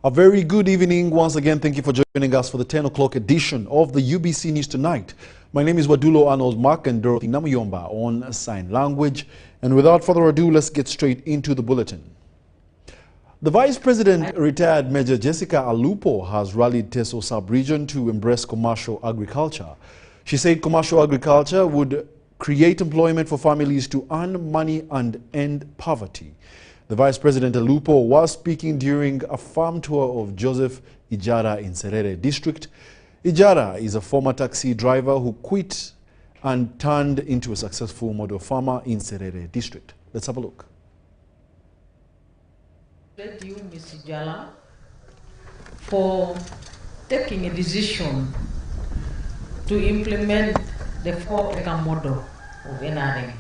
A very good evening once again. Thank you for joining us for the 10 o'clock edition of the UBC News Tonight. My name is Wadulo, Arnold Mark, and Dorothy Namuyomba on sign language. And without further ado, let's get straight into the bulletin. The Vice President, retired Major Jessica Alupo, has rallied Teso sub-region to embrace commercial agriculture. She said commercial agriculture would create employment for families to earn money and end poverty. The Vice President Alupo was speaking during a farm tour of Joseph Ijara in Serere district. Ijara is a former taxi driver who quit and turned into a successful model farmer in Serere district. Let's have a look. Thank you, Ms. Ijala, for taking a decision to implement the 4-acre model of NRM.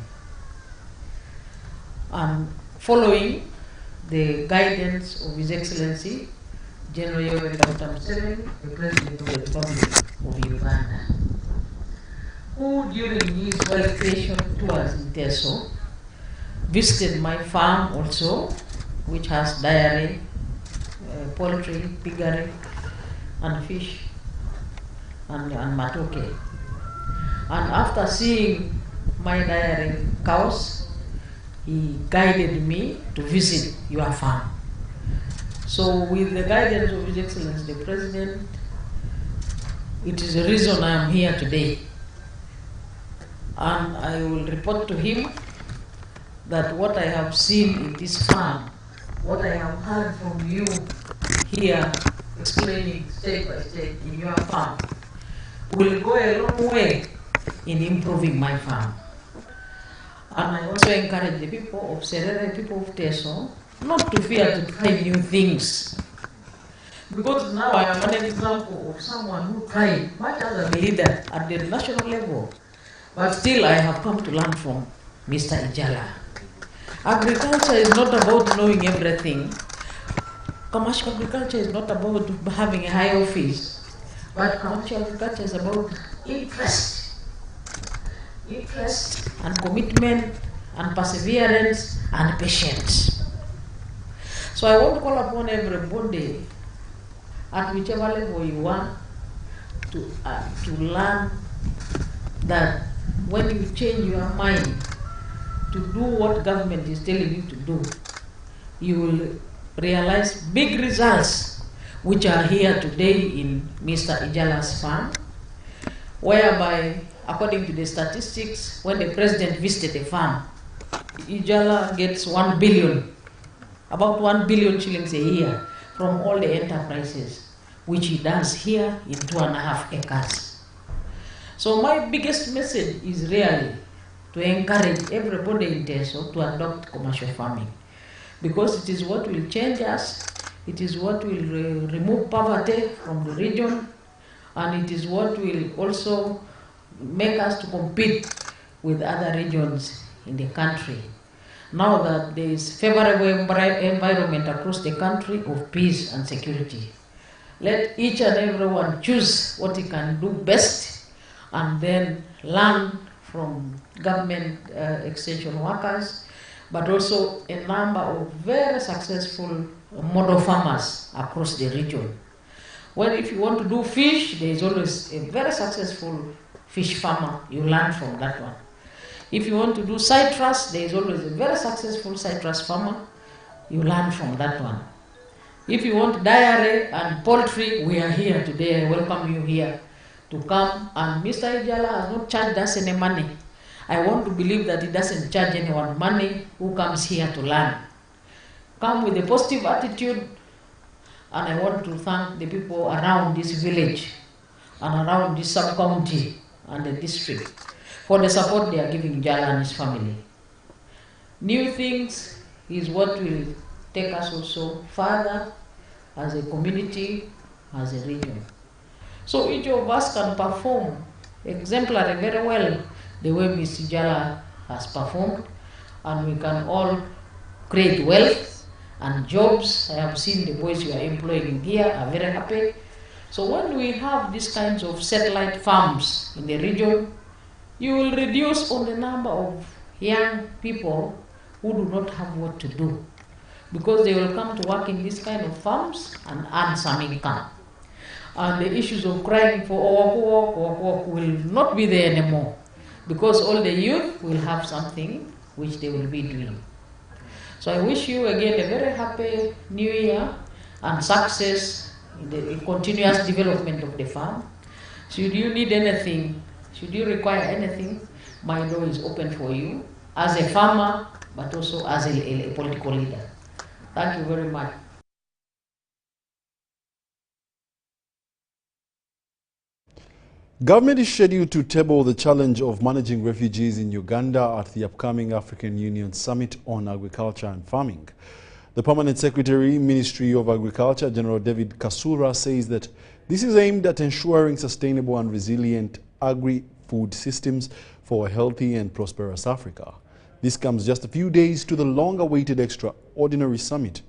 And following the guidance of His Excellency, General Yoweri Museveni, the President of the Republic of Uganda, who during his qualification tours in Teso visited my farm also, which has dairy, poultry, piggery, and fish, and matoke. And after seeing my dairy cows, he guided me to visit your farm. So with the guidance of His Excellency the President, it is the reason I am here today. And I will report to him that what I have seen in this farm, what I have heard from you here, explaining step by step in your farm, will go a long way in improving my farm. And I also encourage the people of Serere, people of Teso, not to fear to try new things. Because now I am an example of someone who tried much as a leader at the national level. But still I have come to learn from Mr. Ijala. Agriculture is not about knowing everything. Commercial agriculture is not about having a high office. But commercial agriculture is about interest and commitment and perseverance and patience. So I want to call upon everybody at whichever level you want to learn that when you change your mind to do what government is telling you to do, you will realize big results which are here today in Mr. Ijala's farm, whereby according to the statistics, when the president visited the farm, Ijala gets 1 billion, about 1 billion shillings a year from all the enterprises, which he does here in 2.5 acres. So my biggest message is really to encourage everybody in Teso to adopt commercial farming, because it is what will change us, it is what will remove poverty from the region, and it is what will also make us to compete with other regions in the country. Now that there is favorable environment across the country of peace and security, let each and everyone choose what he can do best and then learn from government extension workers, but also a number of very successful model farmers across the region. Well, if you want to do fish, there is always a very successful fish farmer, you learn from that one. If you want to do citrus, there is always a very successful citrus farmer, you learn from that one. If you want dairy and poultry, we are here today. I welcome you here to come. And Mr. Ijala has not charged us any money. I want to believe that he doesn't charge anyone money who comes here to learn. Come with a positive attitude, and I want to thank the people around this village and around this sub-county and the district for the support they are giving Ijala and his family. New things is what will take us also further as a community, as a region. So each of us can perform exemplary very well the way Mr. Ijala has performed, and we can all create wealth and jobs. I have seen the boys you are employing here are very happy. So when we have these kinds of satellite farms in the region, you will reduce on the number of young people who do not have what to do. because they will come to work in this kind of farms and earn some income. And the issues of crying for work will not be there anymore, because all the youth will have something which they will be doing. So I wish you again a very happy new year and success in the continuous development of the farm. Should you need anything, should you require anything, my door is open for you as a farmer, but also as a political leader. Thank you very much. Government is scheduled to table the challenge of managing refugees in Uganda at the upcoming African Union Summit on Agriculture and Farming. The Permanent Secretary, Ministry of Agriculture, General David Kasura, says that this is aimed at ensuring sustainable and resilient agri-food systems for a healthy and prosperous Africa. This comes just a few days to the long-awaited extraordinary summit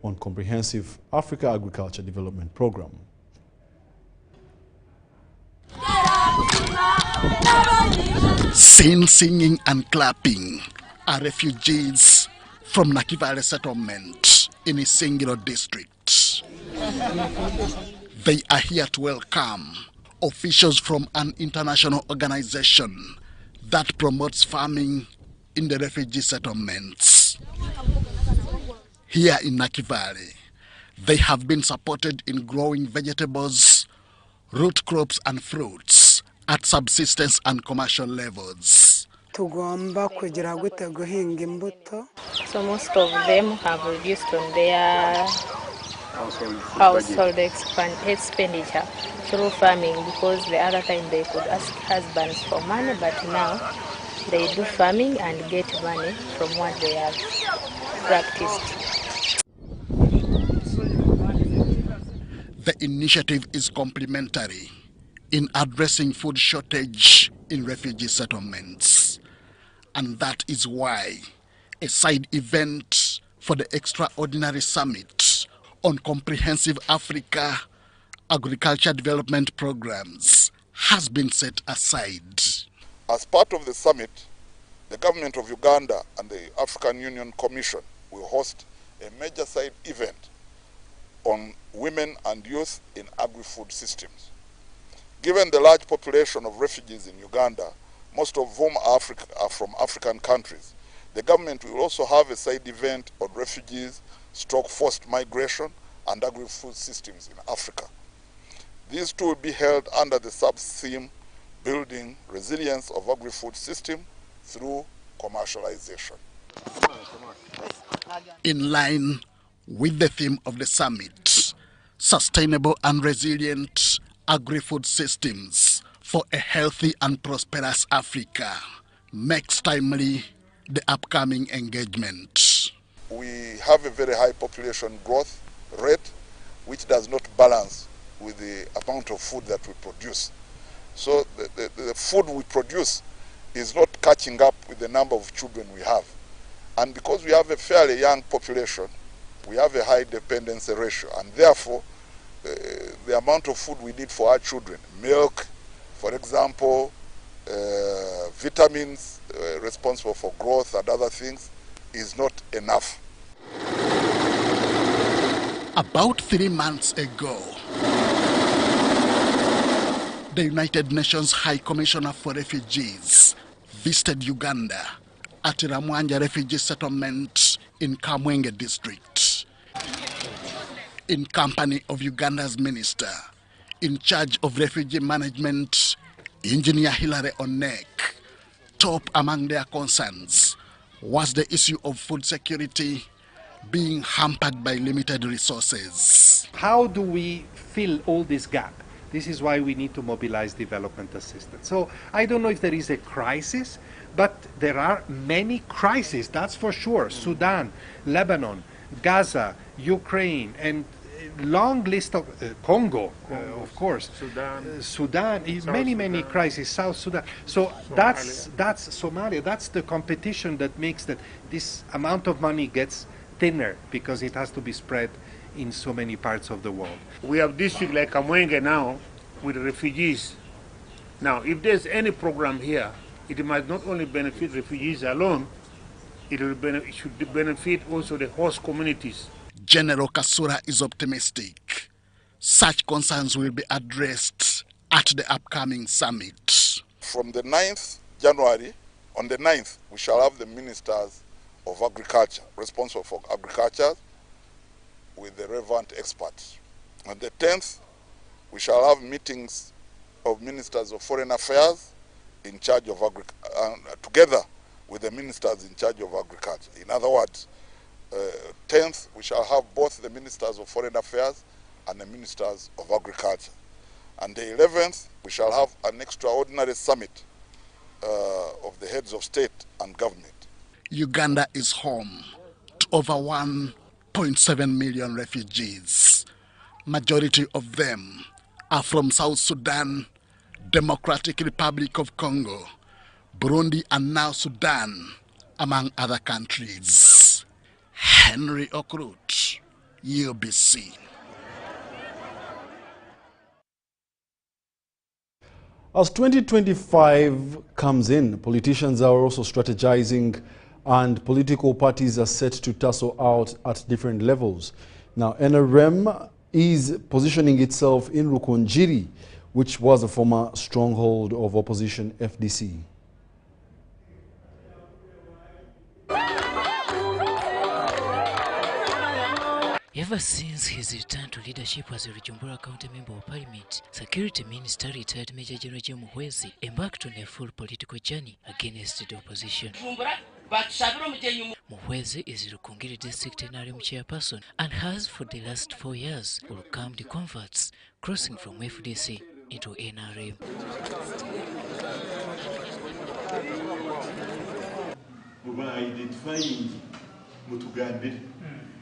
on Comprehensive Africa Agriculture Development Program. Seen singing and clapping are refugees from Nakivale settlement in Isingiro district. They are here to welcome officials from an international organization that promotes farming in the refugee settlements. Here in Nakivale, they have been supported in growing vegetables, root crops and fruits at subsistence and commercial levels. So most of them have reduced on their household expenditure through farming, because the other time they could ask husbands for money, but now they do farming and get money from what they have practiced. The initiative is complementary in addressing food shortage in refugee settlements. And that is why a side event for the extraordinary summit on Comprehensive Africa Agriculture Development Programs has been set aside. As part of the summit, the government of Uganda and the African Union Commission will host a major side event on women and youth in agri-food systems. Given the large population of refugees in Uganda, most of whom are from African countries, the government will also have a side event on refugees, forced migration, and agri-food systems in Africa. These two will be held under the sub-theme Building Resilience of Agri-Food System through Commercialization. In line with the theme of the summit, Sustainable and Resilient Agri-Food Systems for a Healthy and Prosperous Africa makes timely the upcoming engagement. We have a very high population growth rate, which does not balance with the amount of food that we produce. So the food we produce is not catching up with the number of children we have. And because we have a fairly young population, we have a high dependency ratio, and therefore the amount of food we need for our children, milk, for example, vitamins responsible for growth and other things, is not enough. About 3 months ago, the United Nations High Commissioner for Refugees visited Uganda at Ramwanja Refugee Settlement in Kamwenge district, in company of Uganda's minister in charge of refugee management, Engineer Hilary Onek. Top among their concerns was the issue of food security being hampered by limited resources. How do we fill all this gap? This is why we need to mobilize development assistance. So I don't know if there is a crisis, but there are many crises, that's for sure. Sudan, Lebanon, Gaza, Ukraine, and long list of Congo, of course, Sudan, many crises, South Sudan. So that's Somalia. That's the competition that makes that this amount of money gets thinner, because it has to be spread in so many parts of the world. We have districts like Kamwenge now with refugees. Now, if there's any program here, it might not only benefit refugees alone, it should benefit also the host communities. General Kasura is optimistic. Such concerns will be addressed at the upcoming summit. From the 9th January, on the 9th, we shall have the ministers of agriculture, responsible for agriculture, with the relevant experts. On the 10th, we shall have meetings of ministers of foreign affairs in charge of together with the ministers in charge of agriculture. In other words, 10th, we shall have both the ministers of foreign affairs and the ministers of agriculture. And the 11th, we shall have an extraordinary summit of the heads of state and government. Uganda is home to over 1.7 million refugees. Majority of them are from South Sudan, Democratic Republic of Congo, Burundi, and now Sudan, among other countries. Henry Okrut, UBC. As 2025 comes in, politicians are also strategizing and political parties are set to tussle out at different levels. Now, NRM is positioning itself in Rukunjiri, which was a former stronghold of opposition FDC. Ever since his return to leadership as a Rujumbura County Member of Parliament, Security Minister retired Major General Jim Muhwezi embarked on a full political journey against the opposition. Muhwezi is Rukungiri District NRM chairperson and has for the last 4 years welcomed converts crossing from FDC into NRM.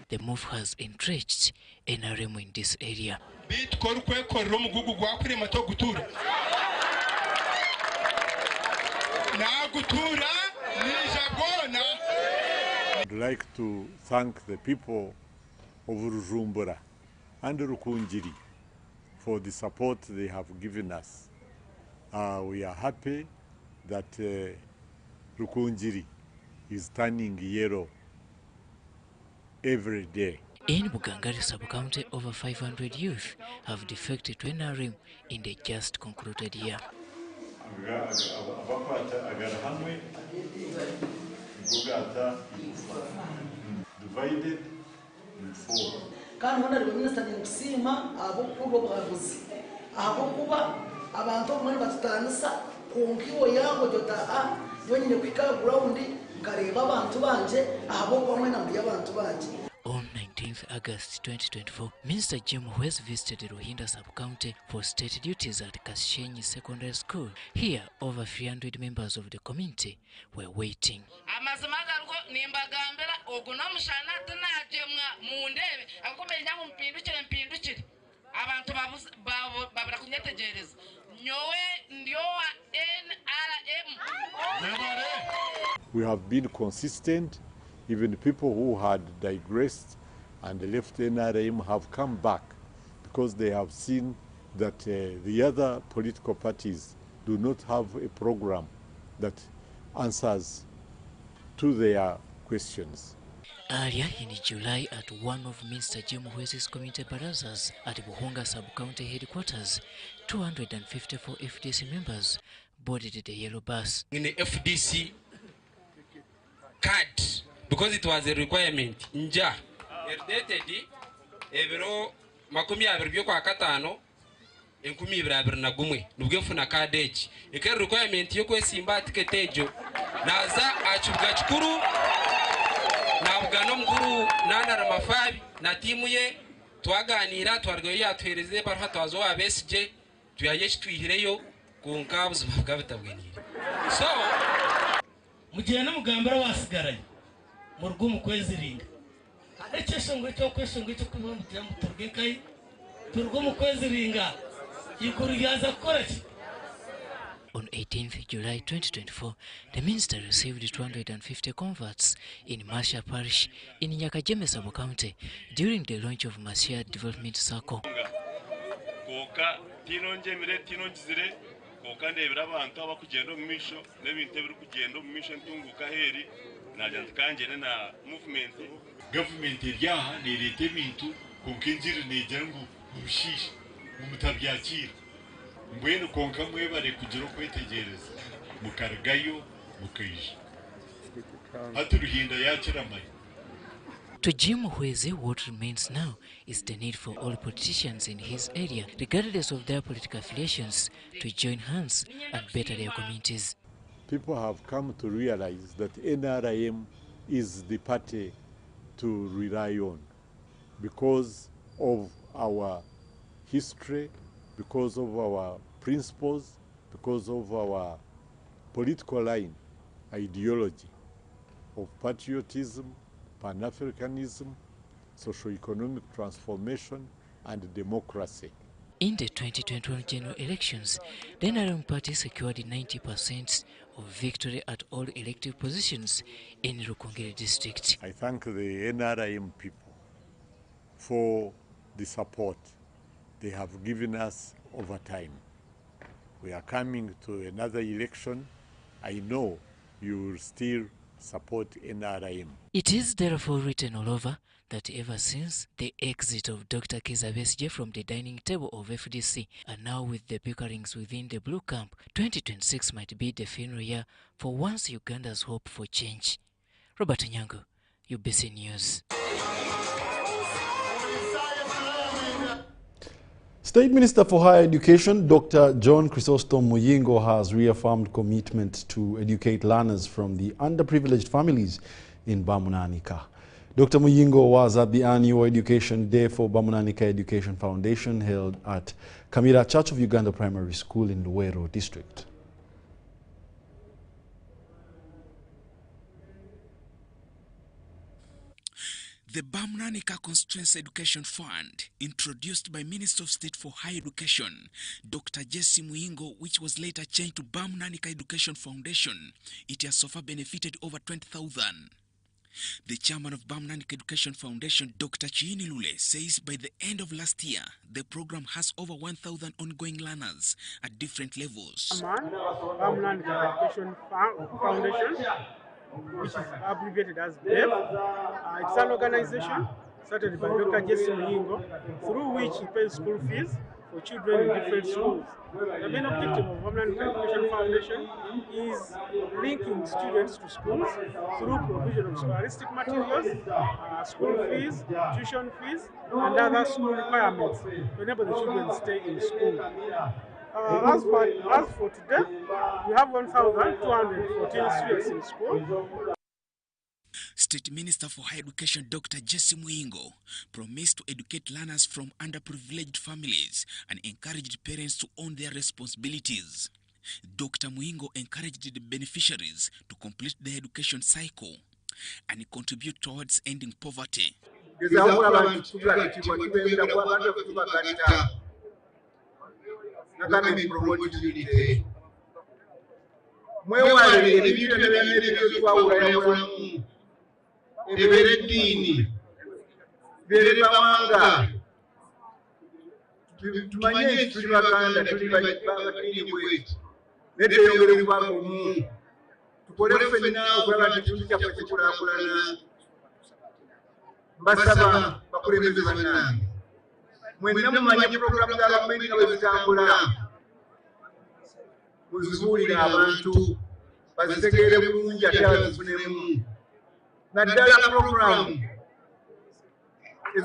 The move has entrenched NRM in this area. I'd like to thank the people of Rujumbura and Rukunjiri for the support they have given us. We are happy that Rukunjiri is turning yellow every day. In Bugangari sub-county, over 500 youth have defected to NRM in the just concluded year. Divided in 4. On 19th August 2024, Minister Jim Muhwezi visited Ruhinda sub-county for state duties at Kashenyi Secondary School. Here, over 300 members of the community were waiting. We have been consistent. Even people who had digressed and left NRM have come back because they have seen that the other political parties do not have a program that answers to their questions. Earlier in July, at one of Minister Jim Muhwezi's community barazas at Buhunga sub-county headquarters, 254 FDC members boarded the yellow bus. In the FDC card, because it was a requirement, nja dated ebiro makumi abiri kwa katano enkumi ibiri na gumwe nubwo mfuna card echi eke requirement yo kwesimba tiketejo naza achuga chikuru na bugano mkuru nana na mafabi na timu ye twaganira twargoye yatwereze barha twazo abesje tuyayeshi twihireyo kunka buzima bwabitabwenire so mugihe namugambira wasigaranye mu rugo mu kwezi ringa ekesho cyo kwesho cyo kubambira mu turge kai turgo mu kwezi ringa yikuryaza koraki. On 18th July 2024, the minister received 250 converts in Masha Parish in Nyakajeme sub-county during the launch of Masia Development Circle. kokande birabantu abakugenda mu misho n'ebintu biri kugenda mu misho ntunguka heri najanze kanjene na movement government yaha ni leta ebintu konkenjira nejya ngo ubushisha mutabyakira mbwene konka mwebare kugira kwetegereza mukargayo mukayisha haturuhinda yakiramaye. To Jim Hueze, what remains now is the need for all politicians in his area, regardless of their political affiliations, to join hands and better their communities. People have come to realize that NRM is the party to rely on because of our history, because of our principles, because of our political line, ideology of patriotism, Pan-Africanism, socio-economic transformation, and democracy. In the 2021 general elections, the NRM party secured 90% of victory at all elective positions in Rukungiri district. I thank the NRM people for the support they have given us over time. We are coming to another election. I know you will still support NRM. It is therefore written all over that ever since the exit of Dr. Kizza Besigye from the dining table of FDC, and now with the bickerings within the blue camp, 2026 might be the final year for once Uganda's hope for change. Robert Nyango, UBC News. State Minister for Higher Education, Dr. John Chrysostom Muyingo, has reaffirmed commitment to educate learners from the underprivileged families in Bamunanika. Dr. Muyingo was at the annual Education Day for Bamunanika Education Foundation held at Kamira Church of Uganda Primary School in Luwero District. The Bamunanika Constituency Education Fund, introduced by Minister of State for Higher Education, Dr. Jesse Muyingo, which was later changed to Bamunanika Education Foundation, it has so far benefited over 20,000. The chairman of Bamunanika Education Foundation, Dr. Chiini Lule, says by the end of last year, the program has over 1,000 ongoing learners at different levels. Bamunanika Education Foundation, which is abbreviated as BEF. It's an organization started by Dr. Jesse Muyingo, through which he pays school fees for children in different schools. The main objective of Bamunanika Education Foundation is linking students to schools through provision of scholastic materials, school fees, tuition fees, and other school requirements to enable the children to stay in school. As for today, we have 1,214 students in school. State Minister for Higher Education, Dr. Jesse Muyingo, promised to educate learners from underprivileged families and encouraged parents to own their responsibilities. Dr. Muyingo encouraged the beneficiaries to complete their education cycle and contribute towards ending poverty. Everedini Veribamanga Tumanye Tulibaganda Tulibagini wait. Let the young one to put up now where the Tulika Pachurana Basaba Pakurivana. When number my program that are many of Zambula was moving about to Pasagere Munja. Nadala program is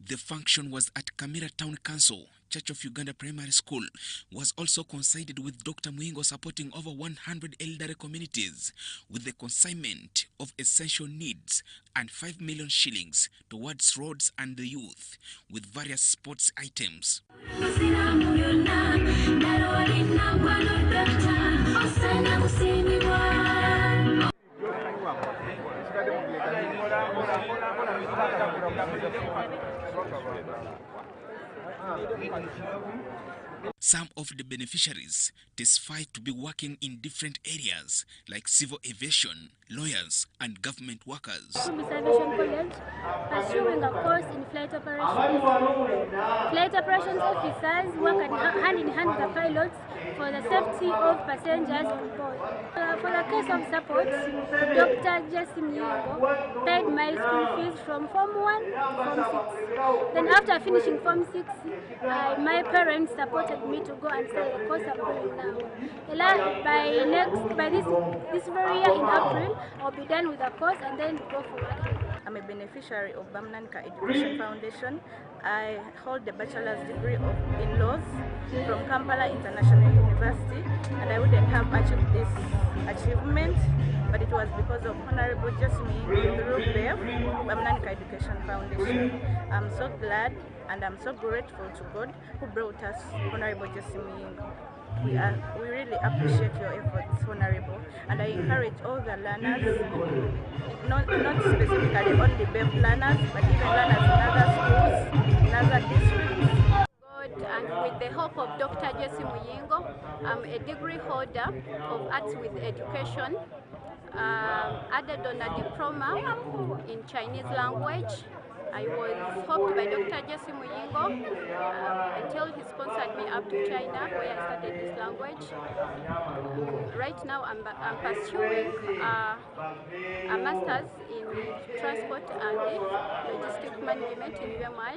The function was at Kamira Town Council. Church of Uganda Primary School was also coincided with Dr. Muyingo supporting over 100 elderly communities with the consignment of essential needs and 5 million shillings towards roads and the youth with various sports items. Some of the beneficiaries testified to be working in different areas like civil aviation, lawyers, and government workers. Aviation College, pursuing a course in flight operations. Flight operations officers work hand in hand with the pilots for the safety of passengers on board. For the case of support, Dr. Jesse Myingo paid my school fees from Form 1 to Form 6. Then after finishing Form 6, my parents supported me to go and study the course I'm doing now. By this very year in April, I'll be done with the course and then go for work. I'm a beneficiary of Bamnanika Education Foundation. I hold a bachelor's degree in laws from Kampala International University, and I wouldn't have achieved this achievement, but it was because of Honorable Jasmine through BEF, Bamnanika Education Foundation. I'm so glad and I'm so grateful to God who brought us Honorable Jasmine. We really appreciate your efforts, Honorable, and I encourage all the learners, not specifically only BEF learners, but even learners in other schools, in other districts. And with the help of Dr. Jesse Myingo, I'm a degree holder of Arts with Education, added on a diploma in Chinese language. I was helped by Dr. Jesse Myingo until he sponsored me up to China, where I studied this language. Right now I'm pursuing a master's in transport and logistic management in UMI.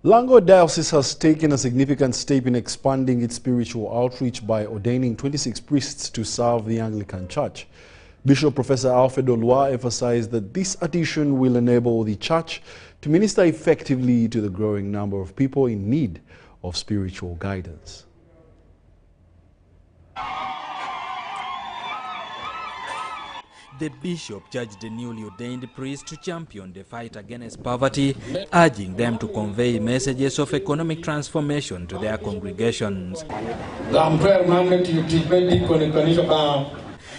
Lango Diocese has taken a significant step in expanding its spiritual outreach by ordaining 26 priests to serve the Anglican Church. Bishop Professor Alfred Olwa emphasized that this addition will enable the Church to minister effectively to the growing number of people in need of spiritual guidance. The bishop charged the newly ordained priests to champion the fight against poverty, urging them to convey messages of economic transformation to their congregations.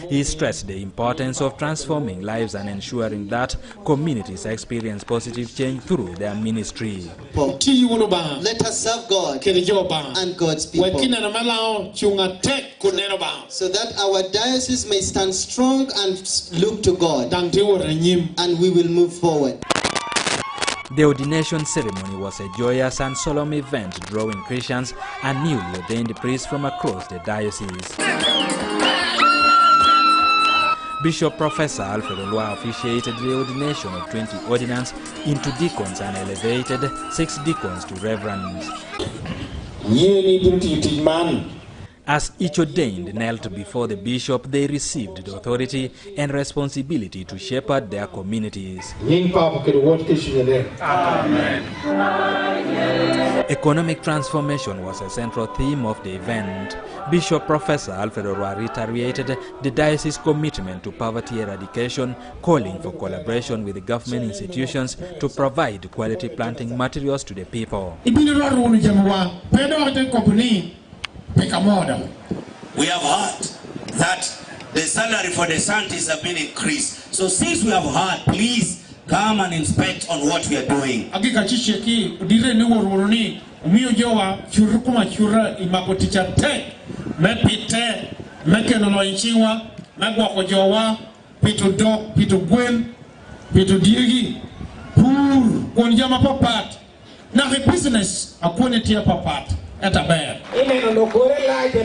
He stressed the importance of transforming lives and ensuring that communities experience positive change through their ministry. Let us serve God and God's people, so that our diocese may stand strong and look to God, and we will move forward. The ordination ceremony was a joyous and solemn event drawing Christians and newly ordained priests from across the diocese. Bishop Professor Alfred Olwa officiated the ordination of 20 ordinands into deacons and elevated 6 deacons to reverends. As each ordained knelt before the bishop, they received the authority and responsibility to shepherd their communities. Amen. Economic transformation was a central theme of the event. Bishop Professor Alfred Olwa reiterated the diocese's commitment to poverty eradication, calling for collaboration with the government institutions to provide quality planting materials to the people. We have heard that the salary for the scientists have been increased. So since we have heard, please come and inspect on what we are doing.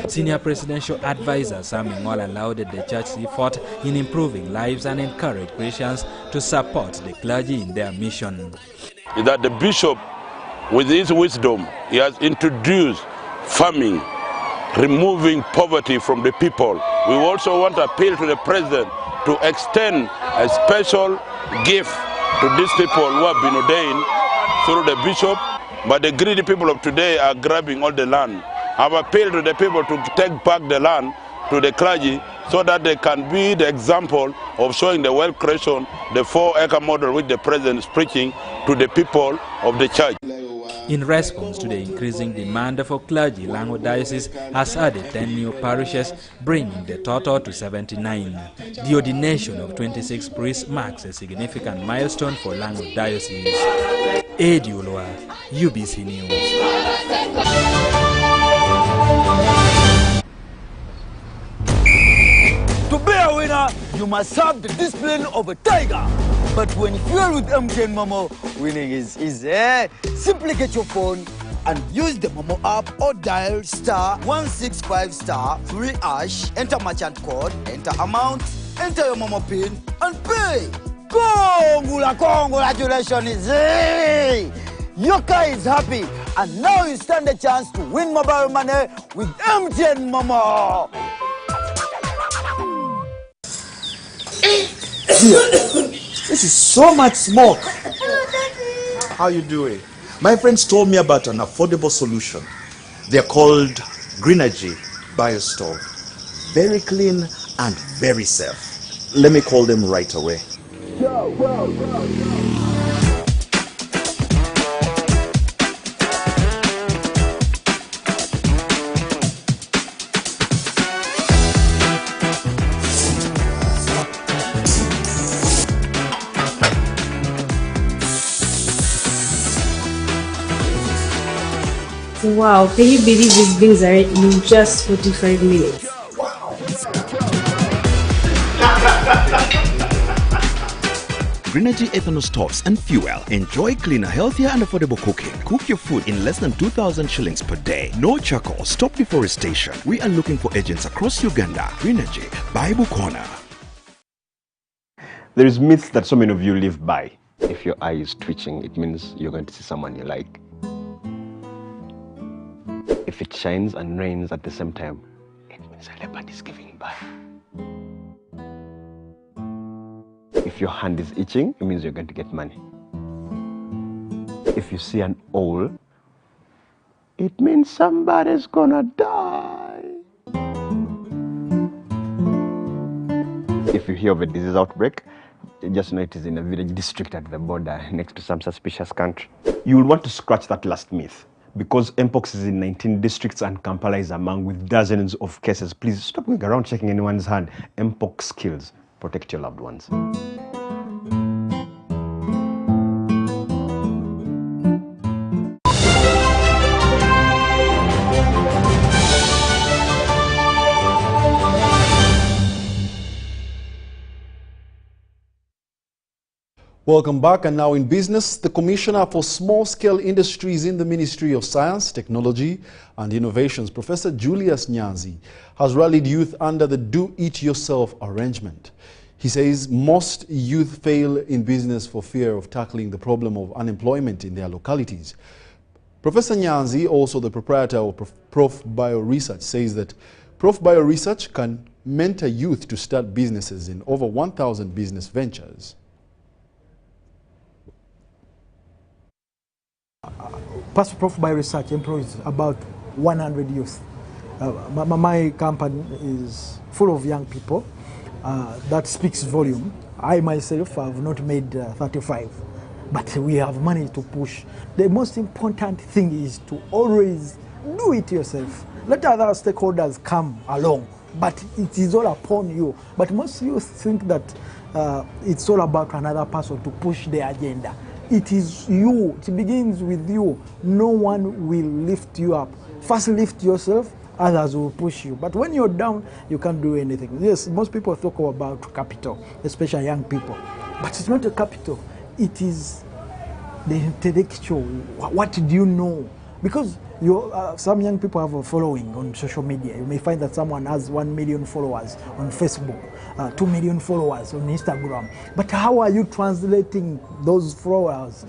Senior presidential advisor Sam Ngola lauded the church's effort in improving lives and encouraged Christians to support the clergy in their mission. That the bishop, with his wisdom, he has introduced farming, removing poverty from the people. We also want to appeal to the president to extend a special gift to these people who have been ordained through the bishop. But the greedy people of today are grabbing all the land. I've appealed to the people to take back the land to the clergy so that they can be the example of showing the wealth creation, the 4-acre model which the president is preaching to the people of the church. In response to the increasing demand for clergy, Lango Diocese has added 10 new parishes, bringing the total to 79. The ordination of 26 priests marks a significant milestone for Lango Diocese. Eddie Ulwa, UBC News. To be a winner, you must have the discipline of a tiger. But when fueled with MTN Momo, winning is easy. Simply get your phone and use the Momo app or dial *165*3#, enter merchant code, enter amount, enter your Momo PIN, and pay. Congratulations! Your car is happy, and now you stand a chance to win mobile money with MTN Momo. This is so much smoke. Hello, Daddy. How you doing? My friends told me about an affordable solution. They're called Greenergy BioStove. Very clean and very safe. Let me call them right away. Go. Wow, can you believe these beans are ready in just 45 minutes? Greenergy ethanol stoves and fuel. Enjoy cleaner, healthier and affordable cooking. Cook your food in less than 2,000 shillings per day. No charcoal. Stop deforestation. We are looking for agents across Uganda. Greenergy, Bible Corner. There is myths that so many of you live by. If your eye is twitching, it means you're going to see someone you like. If it shines and rains at the same time, it means a leopard is giving birth. If your hand is itching, it means you're going to get money. If you see an owl, it means somebody's gonna die. If you hear of a disease outbreak, just know it is in a village district at the border next to some suspicious country. You will want to scratch that last myth. Because Mpox is in 19 districts and Kampala is among with dozens of cases, please stop going around checking anyone's hand. Mpox kills. Protect your loved ones. Welcome back. And now in business, the Commissioner for Small-Scale Industries in the Ministry of Science, Technology and Innovations, Professor Julius Nyanzi, has rallied youth under the Do-It-Yourself arrangement. He says most youth fail in business for fear of tackling the problem of unemployment in their localities. Professor Nyanzi, also the proprietor of Prof Bio Research, says that Prof Bio Research can mentor youth to start businesses in over 1,000 business ventures. Prof Bio Research employs about 100 youth. My company is full of young people. That speaks volume. I myself have not made 35, but we have managed to push. The most important thing is to always do it yourself. Let other stakeholders come along, but it is all upon you. But most youth think that it's all about another person to push their agenda. It is you. It begins with you. No one will lift you up. First lift yourself, others will push you. But when you're down, you can't do anything. Yes, most people talk about capital, especially young people. But it's not a capital. It is the intellectual. What do you know? Because some young people have a following on social media. You may find that someone has 1 million followers on Facebook, 2 million followers on Instagram. But how are you translating those followers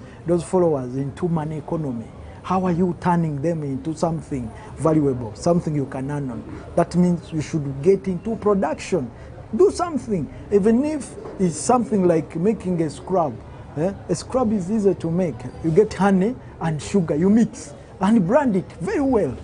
into money economy? How are you turning them into something valuable, something you can earn on? That means you should get into production. Do something, even if it's something like making a scrub. A scrub is easy to make. You get honey and sugar, you mix and brand it very well.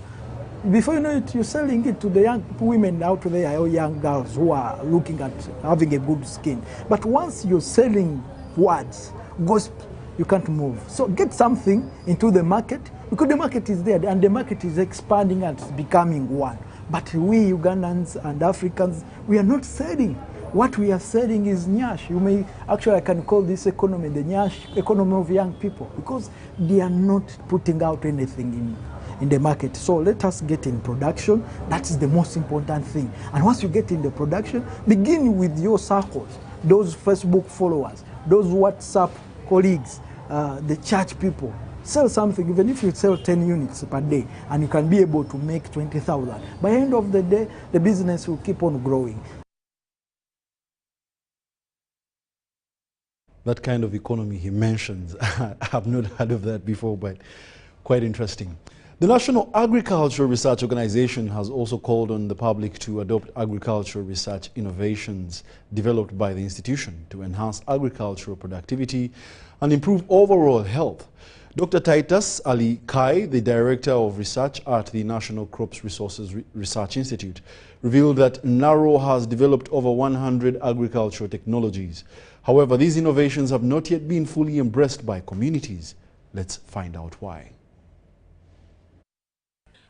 Before you know it, you're selling it to the young women out there, or young girls who are looking at having a good skin. But once you're selling words, gospel, you can't move. So get something into the market, because the market is there and the market is expanding and becoming one. But we Ugandans and Africans, we are not selling. What we are selling is nyash. You may, actually I can call this economy the nyash economy of young people, because they are not putting out anything in the market. So let us get in production. That is the most important thing. And once you get in the production, begin with your circles, those Facebook followers, those WhatsApp colleagues, the church people. Sell something, even if you sell 10 units per day, and you can be able to make 20,000. By the end of the day, the business will keep on growing. That kind of economy he mentions, I have not heard of that before, but quite interesting. The National Agricultural Research Organization has also called on the public to adopt agricultural research innovations developed by the institution to enhance agricultural productivity and improve overall health. Dr. Titus Ali Kai, the Director of Research at the National Crops Resources Research Institute, revealed that NARO has developed over 100 agricultural technologies. However, these innovations have not yet been fully embraced by communities. Let's find out why.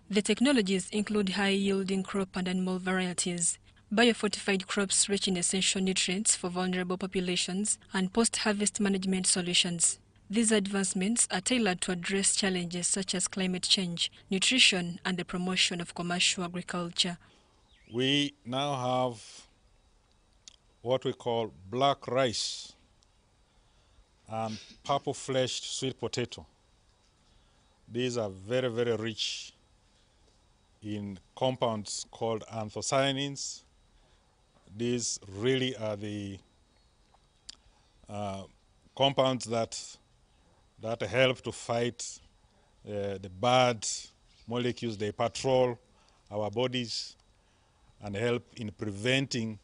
The technologies include high-yielding crop and animal varieties, biofortified crops rich in essential nutrients for vulnerable populations, and post-harvest management solutions. These advancements are tailored to address challenges such as climate change, nutrition, and the promotion of commercial agriculture. We now have what we call black rice and purple-fleshed sweet potato. These are very, very rich in compounds called anthocyanins. These really are the compounds that help to fight the bad molecules. They patrol our bodies and help in preventing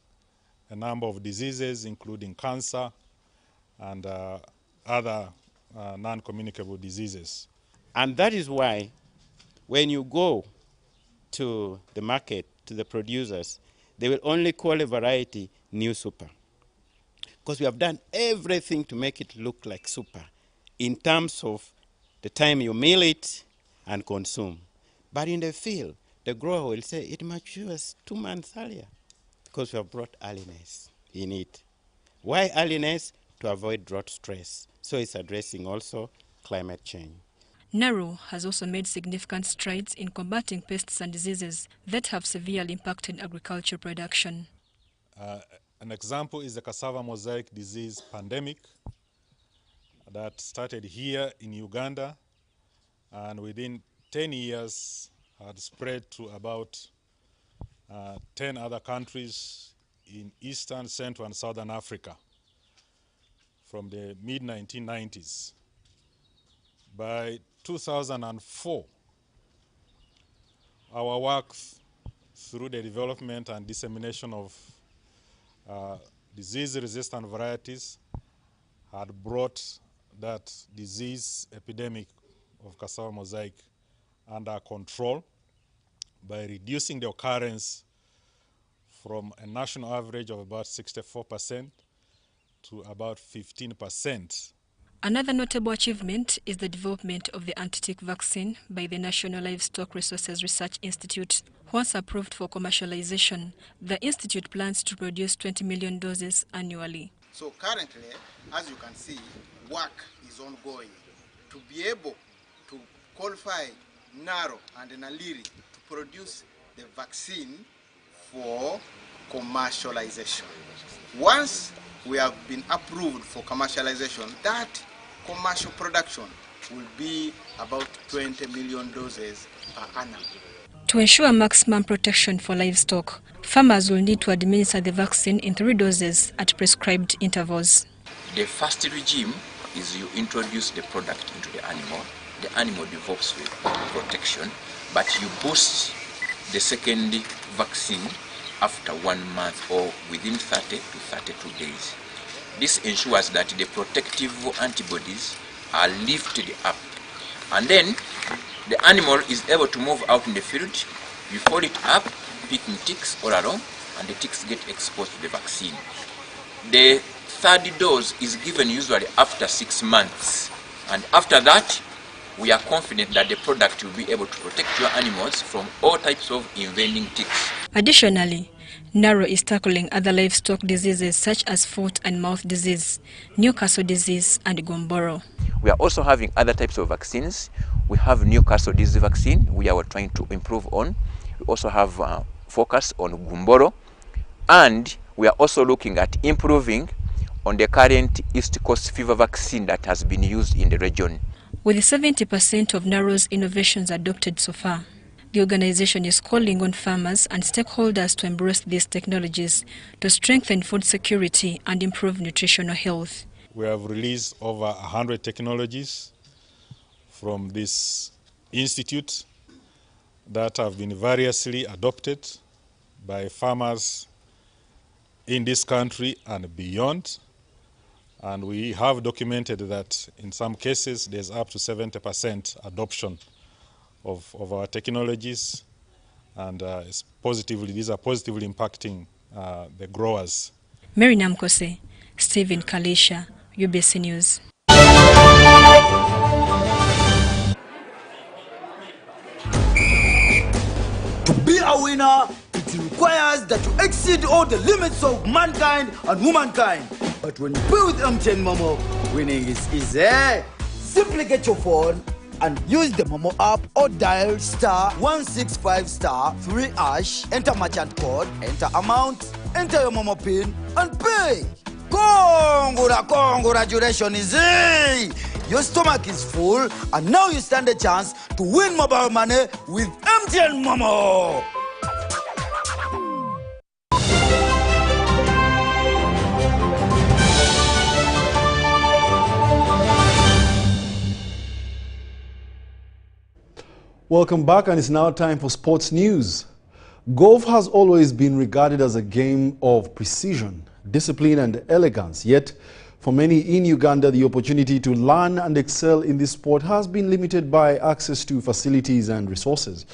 a number of diseases, including cancer and other non-communicable diseases. And that is why when you go to the market, to the producers, they will only call a variety new super. Because we have done everything to make it look like super in terms of the time you mill it and consume. But in the field, the grower will say it matures 2 months earlier because we have brought earliness in it. Why earliness? To avoid drought stress. So it's addressing also climate change. NARO has also made significant strides in combating pests and diseases that have severely impacted agriculture production. An example is the cassava mosaic disease pandemic that started here in Uganda and within 10 years had spread to about 10 other countries in Eastern, Central, and Southern Africa from the mid-1990s. By 2004, our work through the development and dissemination of disease-resistant varieties had brought that disease epidemic of cassava mosaic under control by reducing the occurrence from a national average of about 64% to about 15%. Another notable achievement is the development of the anti-tick vaccine by the National Livestock Resources Research Institute. Once approved for commercialization, the institute plans to produce 20 million doses annually. So currently, as you can see, work is ongoing to be able to qualify NARO and NALIRI to produce the vaccine for commercialization. Once we have been approved for commercialization, that commercial production will be about 20 million doses per annum. To ensure maximum protection for livestock, farmers will need to administer the vaccine in 3 doses at prescribed intervals. The first regime is you introduce the product into the animal develops with protection, but you boost the second vaccine after 1 month or within 30 to 32 days. This ensures that the protective antibodies are lifted up, and then the animal is able to move out in the field. You fold it up, picking ticks all around, and the ticks get exposed to the vaccine. The third dose is given usually after 6 months And after that, we are confident that the product will be able to protect your animals from all types of invading ticks. Additionally, Naro is tackling other livestock diseases such as foot and mouth disease, Newcastle disease, and Gomboro. We are also having other types of vaccines. We have Newcastle disease vaccine we are trying to improve on. We also have focus on Gomboro, and we are also looking at improving on the current East Coast fever vaccine that has been used in the region. With 70% of Naro's innovations adopted so far, the organization is calling on farmers and stakeholders to embrace these technologies to strengthen food security and improve nutritional health. We have released over 100 technologies from this institute that have been variously adopted by farmers in this country and beyond. And we have documented that in some cases there's up to 70% adoption of our technologies, and these are positively impacting the growers. Mary Namkose, Stephen Kalisha, UBC News. To be a winner, it requires that you exceed all the limits of mankind and womankind. But when you play with MTN Momo, winning is easy. Simply get your phone and use the Momo app or dial *165*3#, enter merchant code, enter amount, enter your Momo PIN, and pay. Congratulations! Your stomach is full, and now you stand a chance to win mobile money with MTN Momo. Welcome back, and it's now time for sports news. Golf has always been regarded as a game of precision, discipline and elegance, yet for many in Uganda the opportunity to learn and excel in this sport has been limited by access to facilities and resources.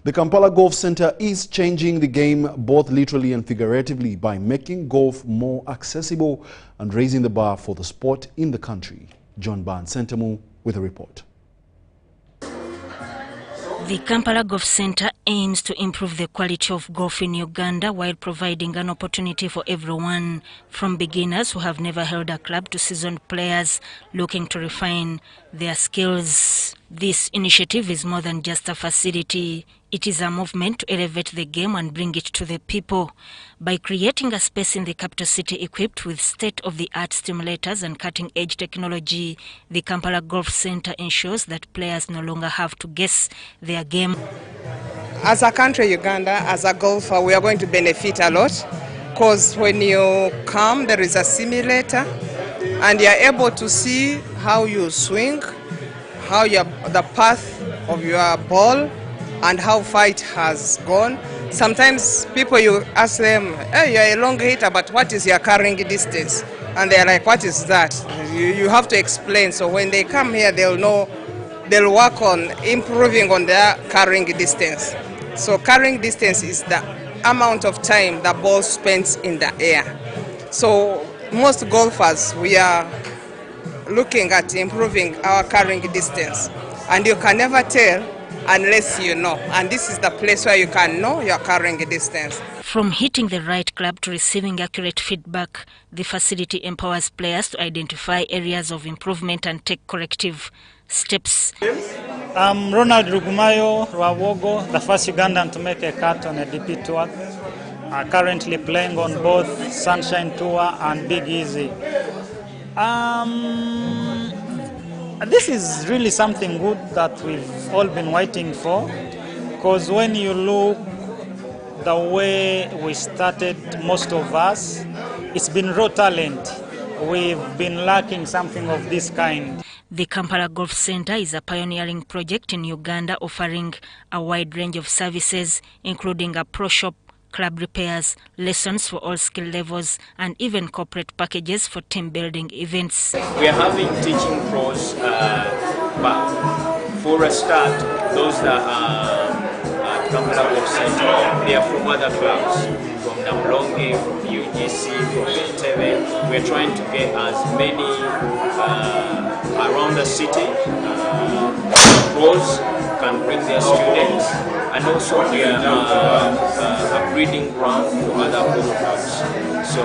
The Kampala Golf Center is changing the game both literally and figuratively by making golf more accessible and raising the bar for the sport in the country. John Barnes Sentamu with a report. The Kampala Golf Center aims to improve the quality of golf in Uganda while providing an opportunity for everyone, from beginners who have never held a club to seasoned players looking to refine their skills. This initiative is more than just a facility. It is a movement to elevate the game and bring it to the people. By creating a space in the capital city equipped with state-of-the-art stimulators and cutting-edge technology, the Kampala Golf Center ensures that players no longer have to guess their game. As a country, Uganda, as a golfer, we are going to benefit a lot, because when you come, there is a simulator, and you are able to see how you swing, how the path of your ball, and how far it has gone. Sometimes people, you ask them, hey, you're a long hitter, but what is your carrying distance? And they're like, what is that? You have to explain. So when they come here, they'll know, they'll work on improving on their carrying distance. So carrying distance is the amount of time the ball spends in the air. So most golfers, we are looking at improving our carrying distance. And you can never tell unless you know. And this is the place where you can know your carrying distance. From hitting the right club to receiving accurate feedback, the facility empowers players to identify areas of improvement and take corrective steps. I'm Ronald Rugumayo Rwawogo, the first Ugandan to make a cut on a DP tour. Currently playing on both Sunshine Tour and Big Easy. This is really something good that we've all been waiting for, because when you look the way we started, most of us, it's been raw talent. We've been lacking something of this kind. The Kampala Golf Center is a pioneering project in Uganda, offering a wide range of services, including a pro shop, club repairs, lessons for all skill levels, and even corporate packages for team building events. We are having teaching pros, but for a start, those that are at Kampala Golf Center, they are from other clubs, from Namlonge, from UGC, from Entebbe. We're trying to get as many around the city pros can bring their students, and also we are a breeding ground for other golfers. So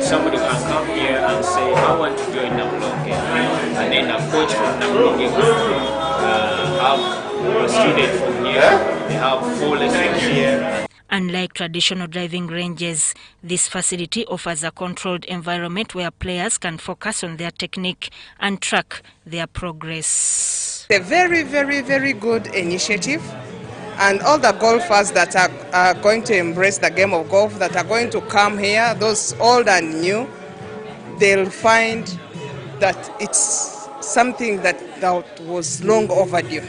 somebody can come here and say, I want to join Namlonge, and then a coach from Namlonge will have a student from here. They have 4 lessons here. Unlike traditional driving ranges, this facility offers a controlled environment where players can focus on their technique and track their progress. A very, very, very good initiative, and all the golfers that are going to embrace the game of golf, that are going to come here, those old and new, they'll find that it's something that was long overdue.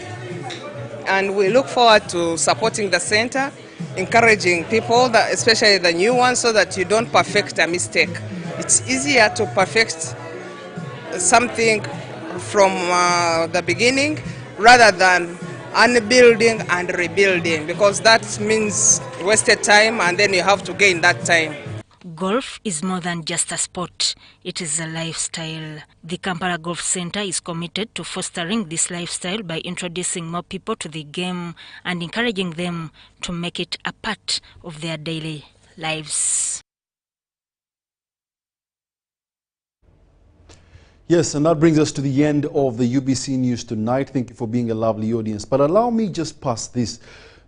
And we look forward to supporting the center, encouraging people, especially the new ones, so that you don't perfect a mistake. It's easier to perfect something from the beginning rather than unbuilding and rebuilding, because that means wasted time and then you have to gain that time. Golf is more than just a sport, it is a lifestyle. The Kampala Golf Center is committed to fostering this lifestyle by introducing more people to the game and encouraging them to make it a part of their daily lives. Yes, and that brings us to the end of the UBC News tonight. Thank you for being a lovely audience. But allow me just past this.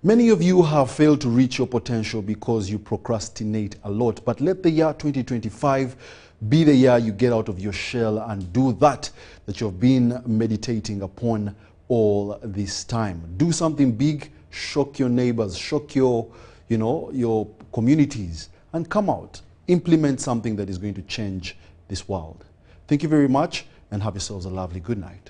Many of you have failed to reach your potential because you procrastinate a lot. But let the year 2025 be the year you get out of your shell and do that you've been meditating upon all this time. Do something big, shock your neighbors, shock your communities, and come out. Implement something that is going to change this world. Thank you very much, and have yourselves a lovely good night.